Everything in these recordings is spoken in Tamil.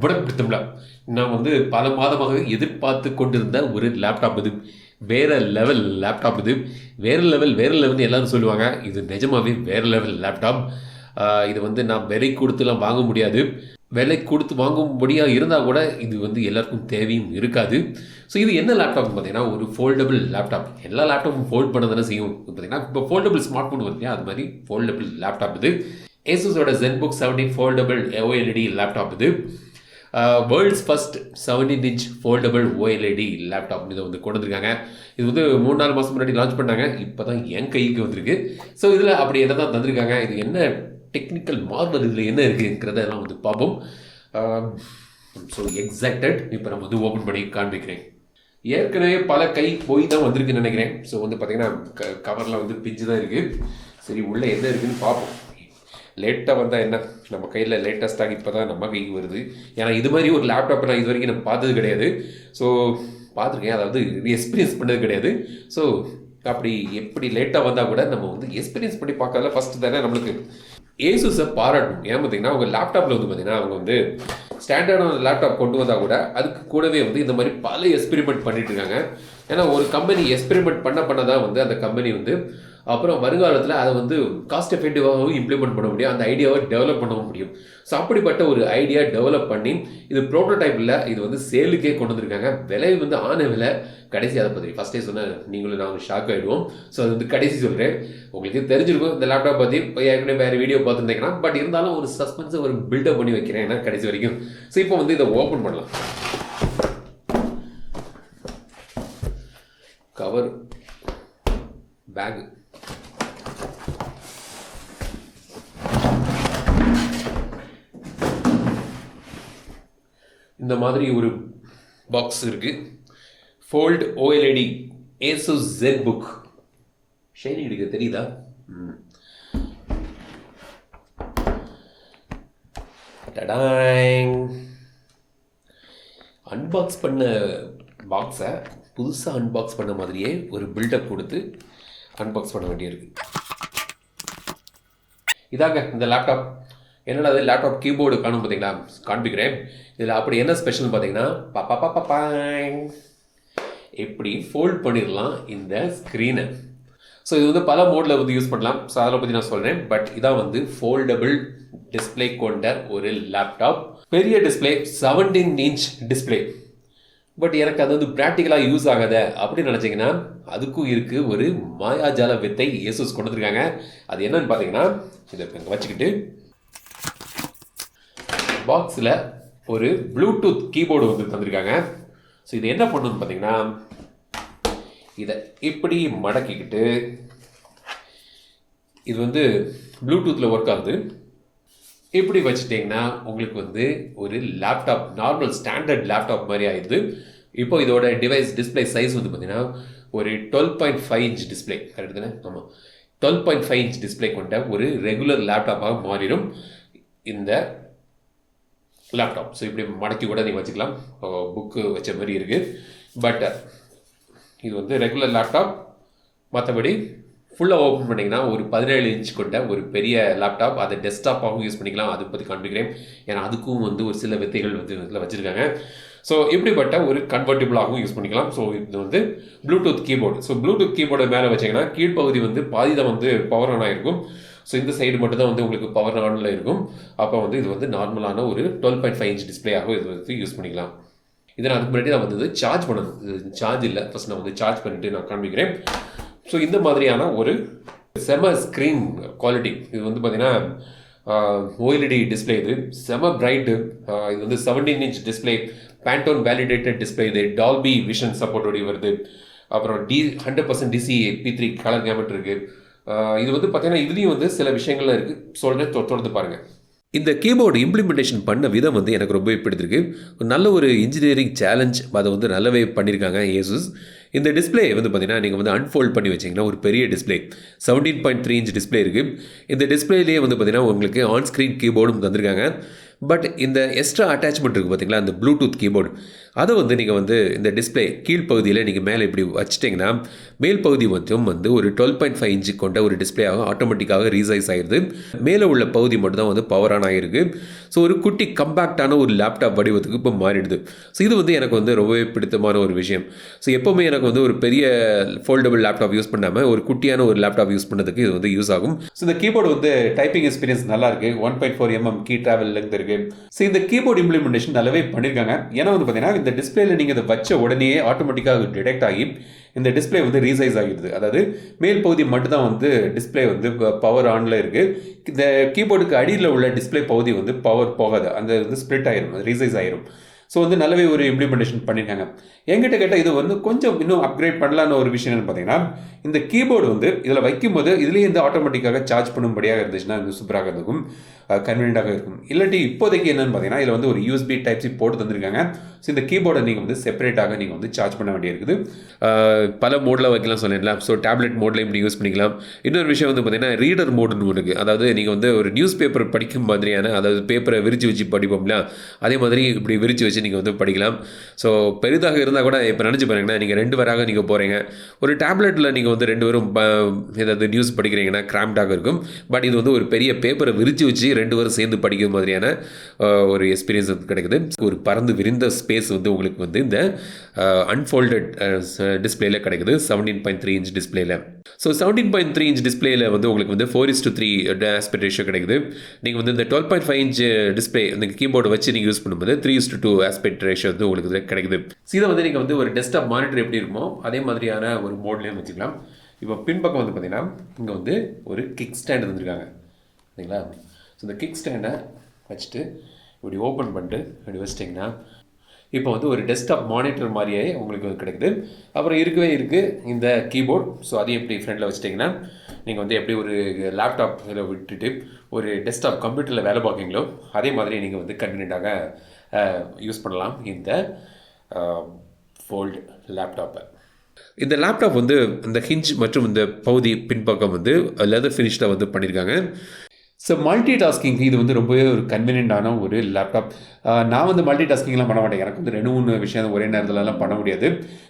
வணக்கம்ல நான் வந்து பல மாதமாக எதிர்பார்த்து கொண்டிருந்த ஒரு லேப்டாப் இது. வேறு லெவல் லேப்டாப் இது. வேறு லெவல்னு எல்லோரும் சொல்லுவாங்க. இது நிஜமாகவே வேறு லெவல் லேப்டாப். இது வந்து நான் விலை கொடுத்துலாம் வாங்க முடியாது. விலை கொடுத்து வாங்கும்படியாக இருந்தால் கூட இது வந்து எல்லாருக்கும் தேவையும் இருக்காது. ஸோ இது என்ன லேப்டாப்னு பார்த்தீங்கன்னா ஒரு ஃபோல்டபுள் லேப்டாப். எல்லா லேப்டாப்பும் ஃபோல்ட் பண்ண தானே செய்யும். பார்த்தீங்கன்னா இப்போ ஃபோல்டபுள் ஸ்மார்ட் ஃபோன் வருது, அது மாதிரி ஃபோல்டபுள் லேப்டாப் இது. Asusோட Zenbook 17 foldable OLED லேப்டாப் இது. World's first 17-inch foldable OLED laptop இதை வந்து கொண்டு வந்திருக்காங்க. இது வந்து 3-4 மாதம் முன்னாடி லான்ச் பண்ணாங்க. இப்போ தான் என் கைக்கு வந்திருக்கு. ஸோ இதில் அப்படி என்ன தான் தந்திருக்காங்க, இது என்ன டெக்னிக்கல் மார்வல் இதில் என்ன இருக்குங்கிறதெல்லாம் வந்து பார்ப்போம். ஸோ எக்ஸாக்டட் இப்போ நம்ம வந்து ஓப்பன் பண்ணி காண்பிக்கிறேன். ஏற்கனவே பல கை போய் தான் வந்திருக்குன்னு நினைக்கிறேன். ஸோ வந்து பார்த்திங்கன்னா கவரில் வந்து பிஞ்சு தான் இருக்குது. சரி உள்ளே என்ன இருக்குதுன்னு பார்ப்போம். லேட்டாக வந்தால் என்ன, நம்ம கையில் லேட்டஸ்ட்டாக இப்போ தான் நம்ம கைக்கு வருது. ஏன்னா இது மாதிரி ஒரு லேப்டாப்பை நான் இது வரைக்கும் நான் பார்த்தது கிடையாது. ஸோ பார்த்துருக்கேன், அதாவது எக்ஸ்பீரியன்ஸ் பண்ணது கிடையாது. ஸோ அப்படி எப்படி லேட்டாக வந்தால் கூட நம்ம வந்து எக்ஸ்பீரியன்ஸ் பண்ணி பார்க்கறதுல ஃபஸ்ட்டு தானே நம்மளுக்கு ஏசுஸை பாராட்டணும். ஏன் பார்த்தீங்கன்னா அவங்க லேப்டாப்பில் வந்து பார்த்தீங்கன்னா அவங்க வந்து ஸ்டாண்டர்டான லேப்டாப் கொண்டு வந்தால் கூட அதுக்கு கூடவே வந்து இந்த மாதிரி பல எக்ஸ்பெரிமெண்ட் பண்ணிட்டு இருக்காங்க. ஏன்னா ஒரு கம்பெனி எக்ஸ்பெரிமெண்ட் பண்ண தான் வந்து அந்த கம்பெனி வந்து அப்புறம் வருங்காலத்தில் அதை வந்து காஸ்ட் எஃபெக்டிவாகவும் இம்ப்ளிமெண்ட் பண்ண முடியும், அந்த ஐடியாவை டெவலப் பண்ணவும் முடியும். ஸோ அப்படிப்பட்ட ஒரு ஐடியா டெவலப் பண்ணி இது ப்ரோட்டோடைப்பில் இது வந்து சேலுக்கே கொண்டு வந்திருக்காங்க. விலை வந்து ஆன விலை கடைசி அதை பற்றி ஃபஸ்ட்டே சொன்னால் நீங்களும் நாங்கள் ஷாக் ஆகிடுவோம். ஸோ அது வந்து கடைசி சொல்கிறேன். உங்களுக்கு தெரிஞ்சிருக்கும் இந்த லேப்டாப் பற்றி ஏற்கனவே வேறு வீடியோ பார்த்துருந்தீங்கன்னா. பட் இருந்தாலும் ஒரு சஸ்பென்ஸை ஒரு பில்டப் பண்ணி வைக்கிறேன் ஏன்னா கடைசி வரைக்கும். ஸோ இப்போ வந்து இதை ஓப்பன் பண்ணலாம். கவர் பேக் இந்த மாதிரி ஒரு பாக்ஸ் இருக்குது. Fold OLED Asus Zenbook. Shining எடுக்க தெரியுதா? டடாங். அன்பாக்ஸ் பண்ண பாக்ஸை புதுசாக அன்பாக்ஸ் பண்ண மாதிரியே ஒரு பில்டப் கொடுத்து அன்பாக்ஸ் பண்ண வேண்டியிருக்கு. இதாங்க இந்த லேப்டாப். என்னடா அது லேப்டாப் கீபோர்டு காணும் பார்த்தீங்களா, காண்பிக்கிறேன். இதில் அப்படி என்ன ஸ்பெஷல்னு பார்த்தீங்கன்னா எப்படி ஃபோல்ட் பண்ணிடலாம் இந்த ஸ்க்ரீனை. ஸோ இது வந்து பல மோடில் வந்து யூஸ் பண்ணலாம். ஸோ அதை பற்றி நான் சொல்கிறேன். பட் இதான் வந்து ஃபோல்டபுள் டிஸ்பிளே கொண்ட ஒரு லேப்டாப். பெரிய டிஸ்பிளே, 17-inch டிஸ்பிளே. பட் எனக்கு அது வந்து ப்ராக்டிக்கலாக யூஸ் ஆகாத அப்படின்னு நினச்சிங்கன்னா அதுக்கும் இருக்குது ஒரு மாயாஜால வித்தை ஏசூஸ் கொண்டு வந்திருக்காங்க. அது என்னன்னு பார்த்தீங்கன்னா இதை வச்சுக்கிட்டு பாக்ஸில் ஒரு ப்ளூடூத் கீபோர்டு வந்து தந்திருக்காங்க. ஸோ இது என்ன பண்ணணும்னு பார்த்தீங்கன்னா இதை இப்படி மடக்கிக்கிட்டு இது வந்து ப்ளூடூத்தில் ஒர்க் ஆகுது. இப்படி வச்சுட்டிங்கன்னா உங்களுக்கு வந்து ஒரு லேப்டாப், நார்மல் ஸ்டாண்டர்ட் லேப்டாப் மாதிரி ஆயிடுது. இப்போ இதோட டிவைஸ் டிஸ்பிளே சைஸ் வந்து பார்த்தீங்கன்னா ஒரு 12.5 inch டிஸ்பிளே. கரெக்டு தானே? ஆமாம், 12.5 inch டிஸ்பிளே கொண்ட ஒரு ரெகுலர் லேப்டாப்பாக மாறிடும் இந்த லேப்டாப். ஸோ இப்படி மடக்கி கூட நீங்கள் வச்சுக்கலாம், புக்கு வச்ச மாதிரி இருக்குது. பட் இது வந்து ரெகுலர் லேப்டாப். மற்றபடி ஃபுல்லாக ஓப்பன் பண்ணிங்கன்னா ஒரு 17 inch கொண்ட ஒரு பெரிய லேப்டாப். அதை டெஸ்க்டாப்பாகவும் யூஸ் பண்ணிக்கலாம். அதை பற்றி காண்பிக்கிறேன். ஏன்னா அதுக்கும் வந்து ஒரு சில வித்தைகள் வந்து இதில் வச்சுருக்காங்க. ஸோ இப்படிப்பட்ட ஒரு கன்வெர்ட்டிபிளாகவும் யூஸ் பண்ணிக்கலாம். ஸோ இது வந்து Bluetooth keyboard. So Bluetooth keyboard மேலே வச்சிங்கன்னா கீழ்ப்பகுதி வந்து பாதி தான் வந்து பவர் ஆன் ஆகிருக்கும். ஸோ இந்த சைடு மட்டும் தான் வந்து உங்களுக்கு பவர் ஆனில் இருக்கும். அப்போ வந்து இது வந்து நார்மலான ஒரு 12.5 inch டிஸ்பிளேயாக இது வந்து யூஸ் பண்ணிக்கலாம். இதை நான் அதுக்கு முன்னாடி நான் வந்து சார்ஜ் பண்ணணும். இது சார்ஜ் இல்லை, ஃபஸ்ட் நான் வந்து சார்ஜ் பண்ணிவிட்டு நான் காண்பிக்கிறேன். ஸோ இந்த மாதிரியான ஒரு செம ஸ்க்ரீன் குவாலிட்டி. இது வந்து பார்த்தீங்கன்னா OLED டிஸ்பிளே. இது செம பிரைட்டு. இது வந்து 17-inch display, Pantone validated display. இது டால்பி விஷன் சப்போர்ட்டோடி வருது. அப்புறம் 100% DC-P3 கலர் கேமட் இருக்குது. இது வந்து பார்த்தீங்கன்னா இதுலேயும் வந்து சில விஷயங்கள்லாம் இருக்குது. சொல்கிறேன், தொடர்ந்து பாருங்கள். இந்த கீபோர்டு இம்ப்ளிமெண்டேஷன் பண்ண விதம் வந்து எனக்கு ரொம்ப பிடித்திருக்கு. நல்ல ஒரு இன்ஜினியரிங் சேலஞ்ச் அதை வந்து நல்லாவே பண்ணியிருக்காங்க ஏசூஸ். இந்த டிஸ்பிளே வந்து பார்த்தீங்கன்னா நீங்கள் வந்து அன்ஃபோல்ட் பண்ணி வச்சிங்கன்னா ஒரு பெரிய டிஸ்பிளே 17.3 inch டிஸ்பிளே இருக்குது. இந்த டிஸ்பிளேலேயே வந்து பார்த்தீங்கன்னா உங்களுக்கு ஆன் ஸ்க்ரீன் கீபோர்டும் தந்திருக்காங்க. பட் இந்த எக்ஸ்ட்ரா அட்டாச்மெண்ட் இருக்குது பார்த்தீங்களா, அந்த ப்ளூடூத் கீபோர்டு, அதை வந்து நீங்கள் வந்து இந்த டிஸ்பிளே கீழ்ப்பகுதியில் நீங்கள் மேலே இப்படி வச்சிட்டிங்கன்னா மேல் பகுதி மட்டும் வந்து ஒரு 12.5 inch கொண்ட ஒரு டிஸ்பிளேயாக ஆட்டோமேட்டிக்காக ரீசைஸ் ஆகிடுது. மேலே உள்ள பகுதி மட்டும் தான் வந்து பவர் ஆன் ஆகிருக்கு. ஸோ ஒரு குட்டி கம்பேக்டான ஒரு லேப்டாப் வடிவத்துக்கு இப்போ மாறிடுது. ஸோ இது வந்து எனக்கு வந்து ரொம்பவே பிடித்தமான ஒரு விஷயம். ஸோ எப்போவுமே எனக்கு வந்து ஒரு பெரிய ஃபோல்டபுள் லேப்டாப் யூஸ் பண்ணாமல் ஒரு குட்டியான ஒரு லேப்டாப் யூஸ் பண்ணுறதுக்கு இது வந்து யூஸ் ஆகும். ஸோ இந்த கீபோர்டு வந்து டைப்பிங் எக்ஸ்பீரியன்ஸ் நல்லா இருக்கு. 1.4 mm கீ டிராவல் லெங்த் இருக்கு. ஸோ இந்த கீபோர்டு இம்ப்ளிமெண்டேஷன் நல்லாவே பண்ணியிருக்காங்க. ஏன்னா வந்து பார்த்தீங்கன்னா இந்த டிஸ்பிளேல நீங்கள் இதை வச்ச உடனே ஆட்டோமேட்டிக்காக டிடெக்ட் ஆகி இந்த டிஸ்பிளே வந்து ரீசைஸ் ஆகிடுது. அதாவது மேல் பகுதி மட்டும் தான் வந்து டிஸ்பிளே வந்து பவர் ஆனில் இருக்குது. இந்த கீபோர்டுக்கு அடியில் உள்ள டிஸ்பிளே பகுதி வந்து பவர் போகாது, அந்த வந்து ஸ்ப்ளிட் ஆயிரும், ரீசைஸ் ஆயிரும். ஸோ வந்து நல்லாவே ஒரு இம்ப்ளிமெண்டேஷன் பண்ணியிருக்காங்க. என்கிட்ட கேட்டால் இது வந்து கொஞ்சம் இன்னும் அப்கிரேட் பண்ணலான்னு ஒரு விஷயம் என்னன்னு பார்த்தீங்கன்னா, இந்த கீபோர்டு வந்து இதில் வைக்கும்போது இதுலேயே வந்து ஆட்டோமேட்டிக்காக சார்ஜ் பண்ணும்படியாக இருந்துச்சுன்னா இது சூப்பராக இருக்கும், கன்வீனியண்டாக இருக்கும். இல்லாட்டி இப்போதைக்கு என்னன்னு பார்த்தீங்கன்னா இதில் வந்து ஒரு யூஎஸ்பி டைப் சி போட்டு தந்திருக்காங்க. ஸோ இந்த கீபோர்டை நீங்கள் வந்து செப்பரேட்டாக நீங்கள் வந்து சார்ஜ் பண்ண வேண்டியிருக்குது. பல மோடில் வைக்கலாம் சொல்லிடலாம். ஸோ டேப்லெட் மோட்லையும் இப்படி யூஸ் பண்ணிக்கலாம். இன்னொரு விஷயம் வந்து பார்த்தீங்கன்னா ரீடர் மோடுன்னு இருக்குது. அதாவது நீங்கள் வந்து ஒரு நியூஸ் பேப்பர் படிக்கும் மாதிரியான, அதாவது பேப்பரை விரித்து வச்சு படிப்போம்ல, அதே மாதிரி இப்படி விரித்து வச்சு நீங்கள் வந்து படிக்கலாம். ஸோ பெரிதாக இருந்தால் கூட இப்போ நினச்சி பாருங்கன்னா நீங்கள் 2 பேராக நீங்கள் போகிறீங்க, ஒரு டேப்லெட்டில் நீங்கள் வந்து 2 பேரும் ஏதாவது நியூஸ் படிக்கிறீங்கன்னா கிராம்டாக இருக்கும். பட் இது வந்து ஒரு பெரிய பேப்பரை விரித்து வச்சு 2 பேரும் சேர்ந்து படிக்கிற மாதிரியான ஒரு எக்ஸ்பீரியன்ஸ் வந்து கிடைக்குது. ஒரு பறந்து விரிந்த ஸ்பேஸ் வந்து உங்களுக்கு வந்து இந்த அன்ஃபோல்டட் டிஸ்பிளேல கிடைக்குது 17.3 இன்ச் டிஸ்பிளேல. ஸோ 17.3 இன்ச் டிஸ்பிளேல வந்து உங்களுக்கு வந்து 4:3 ஆஸ்பெக்ட் ரேஷியோ கிடைக்குது. நீங்கள் வந்து இந்த 12.5 இன்ச் டிஸ்பிளே இந்த கீபோர்டு வச்சு நீங்கள் யூஸ் பண்ணும்போது 3:2 ஆஸ்பெக்ட் ரேஷியோ வந்து உங்களுக்கு கிடைக்குது. இதை வந்து நீங்கள் வந்து ஒரு டெஸ்க்டாப் மானிட்டர் எப்படி இருக்குமோ அதே மாதிரியான ஒரு மோட்லேயும் வச்சுக்கலாம். இப்போ பின்பக்கம் வந்து பார்த்தீங்கன்னா இங்கே வந்து ஒரு கிக் ஸ்டாண்ட் வந்துருக்காங்க சரிங்களா. ஸோ இந்த கிக் ஸ்டாண்டை வச்சுட்டு இப்படி ஓப்பன் பண்ணிட்டு இப்படி வச்சிட்டிங்கன்னா இப்போ வந்து ஒரு டெஸ்க்டாப் மானிட்டர் மாதிரியே உங்களுக்கு கிடைக்குது. அப்புறம் இருக்கவே இருக்குது இந்த கீபோர்ட். ஸோ அதையும் எப்படி ஃப்ரெண்டில் வச்சிட்டிங்கன்னா நீங்கள் வந்து எப்படி ஒரு லேப்டாப் இதில் விட்டுட்டு ஒரு டெஸ்க்டாப் கம்ப்யூட்டரில் வேலை பார்க்குறீங்களோ அதே மாதிரி நீங்கள் வந்து கன்வீனியண்ட்டாக யூஸ் பண்ணலாம் இந்த ஃபோல்டு லேப்டாப்பை. இந்த லேப்டாப் வந்து இந்த ஹிஞ்ச் மற்றும் இந்த பகுதி பின்பக்கம் வந்து லெதர் ஃபினிஷில் வந்து பண்ணியிருக்காங்க. ஸோ மல்டி டாஸ்கிங்க்கு இது வந்து ரொம்பவே ஒரு கன்வீனியண்டான ஒரு லேப்டாப். நான் வந்து மல்டி டாஸ்கிங்லாம் பண்ண மாட்டேன். எனக்கு வந்து 2-3 விஷயம் ஒரே நேரத்துலலாம் பண்ண முடியாது.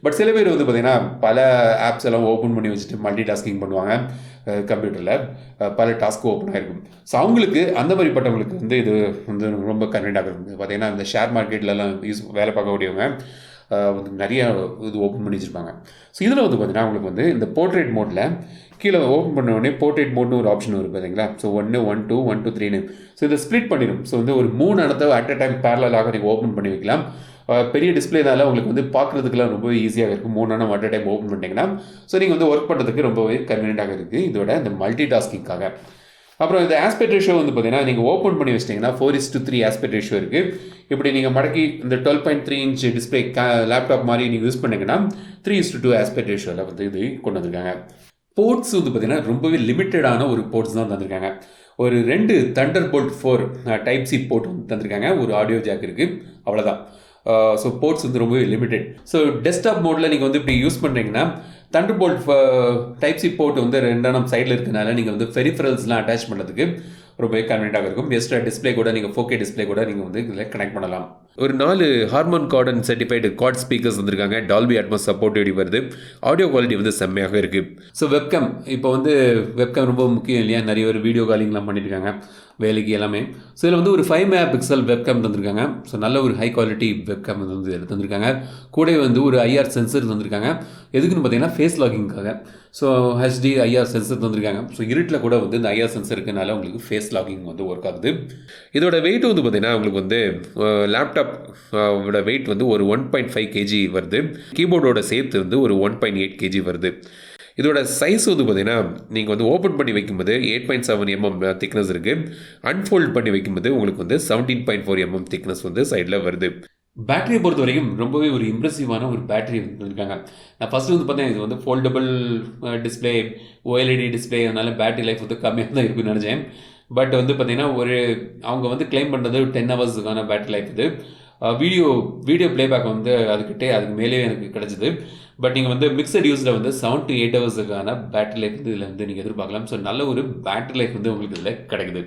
பட் சில பேர் வந்து பார்த்திங்கன்னா பல ஆப்ஸ் எல்லாம் ஓப்பன் பண்ணி வச்சுட்டு மல்டி டாஸ்கிங் பண்ணுவாங்க கம்ப்யூட்டரில், பல டாஸ்க்கு ஓப்பன் ஆகிருக்கும். ஸோ அவங்களுக்கு அந்த மாதிரிப்பட்டவங்களுக்கு வந்து இது வந்து ரொம்ப கன்வீனியண்டாக இருக்கும். பார்த்திங்கன்னா இந்த ஷேர் மார்க்கெட்லலாம் வேலை பார்க்கக்கூடியவங்க வந்து நிறைய இது ஓப்பன் பண்ணி வச்சுருப்பாங்க. ஸோ இதில் வந்து பார்த்திங்கன்னா அவங்களுக்கு வந்து இந்த போர்ட்ரேட் மோடில் கீழே ஓப்பன் பண்ண உடனே போர்ட்ரேட் மோட்னு ஒரு ஆப்ஷன் வரும் பார்த்தீங்களா. ஸோ 1, 1, 2, 1, 2, 3. ஸோ இதை ஸ்ப்ளிட் பண்ணிடும். ஸோ வந்து ஒரு 3 இடத்த அட் அ டைம் பேரலாக நீங்கள் ஓப்பன் பண்ணி வைக்கலாம். பெரிய டிஸ்பிளேனால உங்களுக்கு வந்து பார்க்குறதுக்குலாம் ரொம்ப ஈஸியாக இருக்கும். 3 இடம் அட் அ டைம் ஓப்பன் பண்ணிட்டீங்கன்னா ஸோ நீங்கள் வந்து ஒர்க் பண்ணுறதுக்கு ரொம்பவே கன்வீனியண்டாக இருக்குது இதோட இந்த மல்டி டாஸ்கிங்காக. அப்புறம் இந்த ஆஸ்பெக்ட் ரேஷியோ வந்து பார்த்தீங்கன்னா நீங்கள் ஓப்பன் பண்ணி வச்சிட்டிங்கன்னா 4:3 ஆஸ்பெக்ட் ரேஷியோ இருக்குது. இப்படி நீங்கள் மடக்கி இந்த 12.3 இன்ச் டிஸ்பிளே லேப்டாப் மாதிரி நீங்கள் யூஸ் பண்ணிங்கன்னா 3:2 ஆஸ்பெக்ட் ரேஷியோவில் வந்து இது கொண்டு வந்திருக்காங்க. போர்ட்ஸ் வந்து பார்த்தீங்கன்னா ரொம்பவே லிமிட்டடான ஒரு போர்ட்ஸ் தான் தந்திருக்காங்க. ஒரு 2 Thunderbolt 4 டைப் சி போர்ட் வந்து தந்திருக்காங்க. ஒரு ஆடியோ ஜாக் இருக்குது, அவ்வளோதான். ஸோ போர்ட்ஸ் வந்து ரொம்பவே லிமிட்டட். ஸோ டெஸ்க்டாப் மோடில் நீங்கள் வந்து இப்படி யூஸ் பண்ணுறீங்கன்னா Thunderbolt டைப் சி போர்ட் வந்து 2 சைடில் இருக்கிறதுனால நீங்கள் வந்து பெரிஃபரல்ஸ்லாம் அட்டாச் பண்ணுறதுக்கு ரொம்பவே கன்வீனியண்டாக இருக்கும். எக்ஸ்ட்ரா டிஸ்பிளே கூட நீங்கள் 4K டிஸ்பிளே கூட நீங்கள் வந்து இதில் கனெக்ட் பண்ணலாம். ஒரு 4 hormone garden certified card speakers வந்திருக்காங்க. டால்பி அட்மாஸ் சப்போர்ட் வருது. ஆடியோ குவாலிட்டி வந்து செம்மையாக இருக்குது. ஸோ வெப்கேம், இப்போ வந்து வெப்கேம் ரொம்ப முக்கியம் இல்லையா, நிறைய ஒரு வீடியோ காலிங்லாம் பண்ணியிருக்காங்க வேலைக்கு எல்லாமே. ஸோ இதில் வந்து ஒரு 5 MP வெப்கேம் தந்திருக்காங்க. ஸோ நல்ல ஒரு ஹை குவாலிட்டி வெப்கேம் வந்து தந்திருக்காங்க. கூட வந்து ஒரு IR சென்சர் தந்திருக்காங்க. எதுக்குன்னு பார்த்தீங்கன்னா ஃபேஸ் லாகிங்காக. ஸோ HD IR சென்சர் தந்திருக்காங்க. ஸோ இருட்டில் கூட வந்து இந்த IR சென்சர் இருக்கனால உங்களுக்கு ஃபேஸ் லாகிங் வந்து ஒர்க் ஆகுது. இதோட வெயிட் வந்து பார்த்தீங்கன்னா உங்களுக்கு வந்து லேப்டாப் வெயிட் வந்து ஒரு 1.5 kg வருது. கீபோர்டோட சேர்த்து வந்து ஒரு 1.8 kg வருது. இதோட சைஸ் வந்து பார்த்தீங்கன்னா நீங்கள் வந்து ஓப்பன் பண்ணி வைக்கும்போது 8.7 mm திக்னஸ் இருக்குது. அன்ஃபோல்ட் பண்ணி வைக்கும்போது உங்களுக்கு வந்து 17.4 mm திக்னஸ் வந்து சைடில் வருது. பேட்டரியை பொறுத்த வரைக்கும் ரொம்பவே ஒரு இம்ப்ரெசிவான ஒரு பேட்டரி இருக்காங்க. நான் ஃபஸ்ட்டு வந்து பார்த்தேன் இது வந்து ஃபோல்டபுள் டிஸ்பிளே, OLED டிஸ்பிளே, அதனால பேட்டரி லைஃப் வந்து கம்மியாக தான் இருக்குன்னு நினச்சேன். பட் வந்து பார்த்தீங்கன்னா அவங்க வந்து கிளைம் பண்ணுறது 10 ஹவர்ஸுக்கான பேட்டரி லைஃப் இது. வீடியோ பிளேபேக் வந்து அதுக்கு மேலே எனக்கு கிடச்சிது. பட் நீங்கள் வந்து மிக்சட் யூஸில் வந்து 7 to 8 ஹவர்ஸுக்கான பேட்டரி லைஃப் வந்து இதில் வந்து நீங்கள் எதிர்பார்க்கலாம். ஸோ நல்ல ஒரு பேட்டரி லைஃப் வந்து உங்களுக்கு இதில் கிடைக்குது.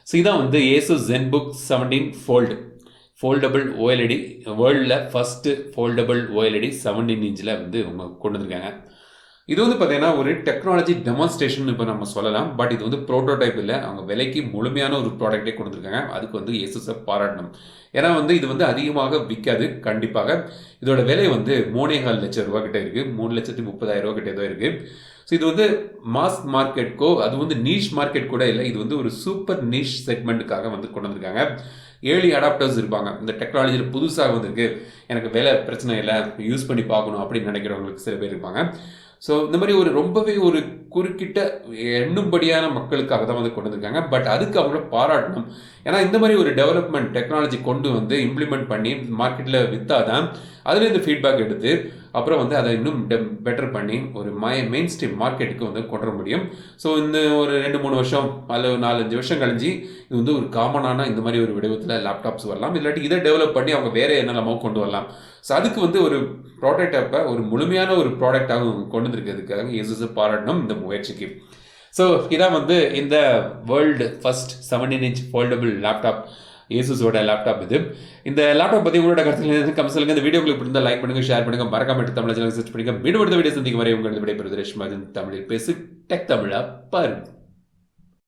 ஸோ இதான் வந்து Asus Zenbook 17 ஃபோல்டபுள் OLED, வேர்ல்டில் ஃபஸ்ட்டு ஃபோல்டபுள் OLED 17 இன்ச்சில் வந்து அவங்க கொண்டு வந்திருக்காங்க. இது வந்து பார்த்தீங்கன்னா ஒரு டெக்னாலஜி டெமான்ஸ்ட்ரேஷன் இப்போ நம்ம சொல்லலாம். பட் இது வந்து புரோட்டோடைப் இல்லை. அவங்க விலைக்கு முழுமையான ஒரு ப்ராடக்ட்டே கொடுத்துருக்காங்க. அதுக்கு வந்து ஏசுஸை பாராட்டணும். ஏன்னா வந்து இது வந்து அதிகமாக விற்காது கண்டிப்பாக. இதோட விலை வந்து 3,4 லட்சம் ரூபா கிட்ட இருக்குது. 3,30,000 ரூபா கிட்ட ஏதோ இருக்குது. ஸோ இது வந்து மாஸ் மார்க்கெட்க்கோ அது வந்து நீஷ் மார்க்கெட் கூட இல்லை. இது வந்து ஒரு சூப்பர் நீஷ் செக்மெண்ட்டுக்காக வந்து கொண்டு வந்திருக்காங்க. ஏர்லி அடாப்டர்ஸ் இருப்பாங்க. இந்த டெக்னாலஜியில் புதுசாக வந்திருக்கு, எனக்கு விலை பிரச்சனை இல்லை, யூஸ் பண்ணி பார்க்கணும் அப்படின்னு நினைக்கிறவங்களுக்கு சில பேர் இருப்பாங்க. ஸோ இந்த மாதிரி ஒரு ரொம்பவே ஒரு குறுக்கிட்ட எண்ணும்படியான மக்களுக்காக தான் வந்து கொண்டு வந்திருக்காங்க. பட் அதுக்கு அவங்கள பாராட்டணும். ஏன்னா இந்த மாதிரி ஒரு டெவலப்மெண்ட் டெக்னாலஜி கொண்டு வந்து இம்ப்ளிமெண்ட் பண்ணி மார்க்கெட்டில் விற்றாதான் அதில் இந்த ஃபீட்பேக் எடுத்து அப்புறம் வந்து அதை இன்னும் பெட்டர் பண்ணி ஒரு மெயின் ஸ்ட்ரீம் மார்க்கெட்டுக்கு வந்து கொண்டு வர முடியும். ஸோ இந்த ஒரு 2-3 வருஷம் அல்லது 4-5 வருஷம் கழிஞ்சு இது வந்து ஒரு காமனான இந்த மாதிரி ஒரு வடிவத்தில் லேப்டாப்ஸ் வரலாம். இல்லாட்டி இதை டெவலப் பண்ணி அவங்க வேறு என்னெல்லாமோ கொண்டு வரலாம். ஸோ அதுக்கு வந்து ஒரு ப்ராடக்டை ஒரு முழுமையான ஒரு ப்ராடக்டாக கொண்டு வந்திருக்கிறதுக்காக ஏசுஸை பாராட்டணும் இந்த முயற்சிக்கு. ஸோ இதான் வந்து இந்த world first 17-inch foldable laptop ஏசுஸோட லேப்டாப் இது. இந்த லேப்டாப் பற்றி உங்களோட கருத்துக்கள் கமெண்ட் சொல்லுங்கள். இந்த வீடியோ உங்களுக்கு பிடிச்சிருந்தா லைக் பண்ணுங்கள், ஷேர் பண்ணுங்கள், மறக்காம தமிழ் சேனல் சர்ச் பண்ணுங்கள். மீண்டும் அடுத்த வீடியோ சந்திக்கும் வரை உங்களது விடைபெறுவது ரேஷ்மாஜன். தமிழில் பேசு டெக் தமிழா பாருங்க.